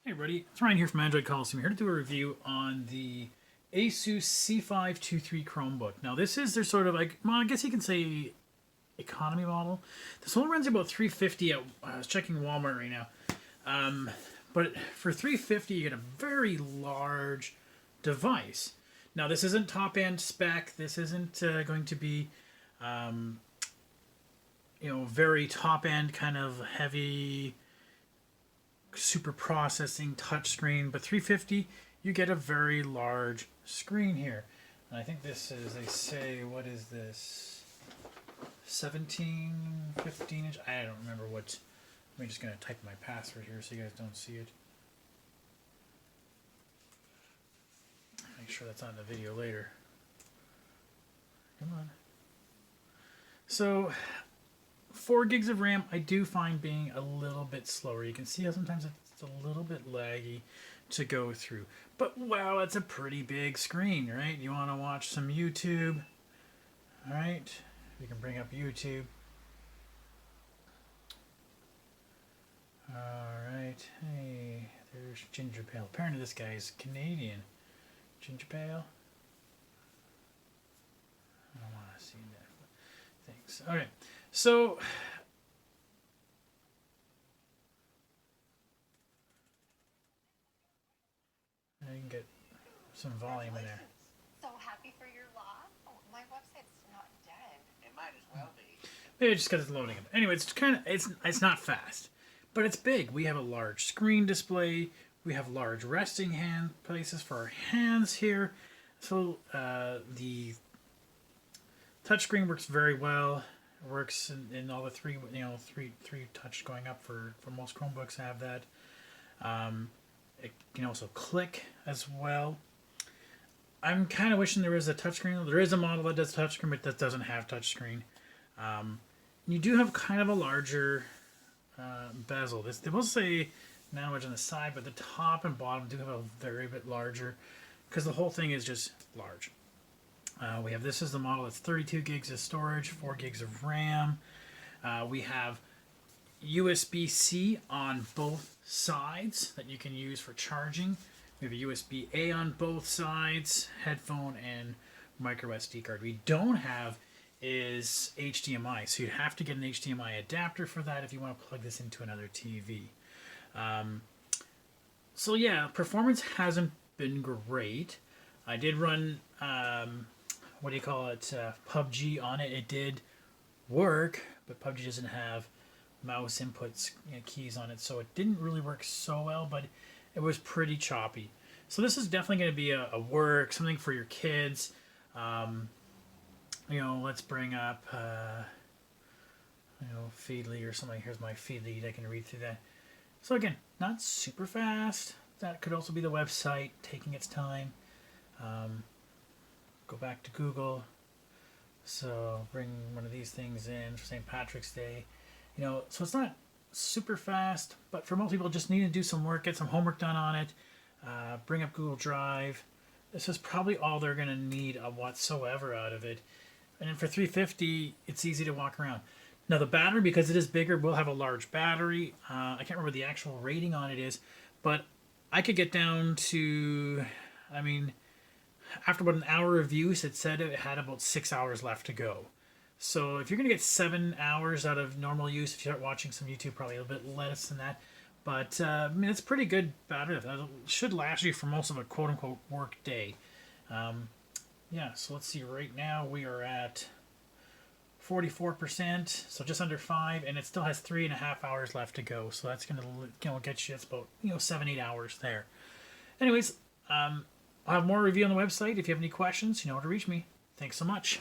Hey everybody, it's Ryan here from Android Coliseum, here to do a review on the Asus C523 Chromebook. Now this is their sort of like, well, I guess you can say economy model. This one runs about $350 at, I was checking Walmart right now. But for $350 you get a very large device. Now this isn't top end spec, this isn't going to be very top end kind of heavy super processing touchscreen, but 350 you get a very large screen here. And I think this is, they say, what is this, 17 15 inch, I don't remember what. I'm just gonna type my password here so you guys don't see it. Make sure that's on the video later. Come on. So 4 gigs of RAM I do find being a little bit slower. You can see how sometimes it's a little bit laggy to go through. But wow, it's a pretty big screen, right? You want to watch some YouTube. Alright, you can bring up YouTube. Alright, hey, there's Ginger Pale. Apparently this guy is Canadian. Ginger Pale? I don't want to see that. Thanks. Alright. So, you can get some volume in there. So happy for your loss. Oh, my website's not dead. It might as well be. Maybe just because it's loading. Anyway, it's kind of it's not fast, but it's big. We have a large screen display. We have large resting hand places for our hands here. So the touchscreen works very well. It works in all the three touch going up for most Chromebooks have that. It can also click as well. I'm kind of wishing there was a touchscreen. There is a model that does touchscreen, but that doesn't have touchscreen. You do have kind of a larger bezel. They will say not much on the side, but the top and bottom do have a very bit larger because the whole thing is just large. We have, this is the model that's 32 gigs of storage, 4 gigs of RAM. We have USB-C on both sides that you can use for charging. We have a USB-A on both sides, headphone and micro SD card. We don't have is HDMI, so you'd have to get an HDMI adapter for that if you want to plug this into another TV. So yeah, performance hasn't been great. I did run PUBG on it. It did work, but PUBG doesn't have mouse inputs, keys on it, so it didn't really work so well, but it was pretty choppy. So this is definitely going to be a work, something for your kids. Let's bring up Feedly or something. Here's my Feedly, I can read through that. So again, not super fast. That could also be the website taking its time. Go back to Google. So bring one of these things in for St. Patrick's Day. So it's not super fast, but for most people just need to do some work, get some homework done on it, bring up Google Drive. This is probably all they're going to need whatsoever out of it. And then for $350, it's easy to walk around. Now the battery, because it is bigger, will have a large battery. I can't remember the actual rating on it is, but I could get down to, after about an hour of use, it said it had about 6 hours left to go. So if you're going to get 7 hours out of normal use, if you start watching some YouTube, probably a little bit less than that. But, it's pretty good battery. That should last you for most of a quote-unquote work day. Yeah, so let's see. Right now we are at 44%, so just under 5, and it still has 3.5 hours left to go. So that's going to get you, it's about 7-8 hours there. Anyways, I'll have more review on the website. If you have any questions, you know where to reach me. Thanks so much.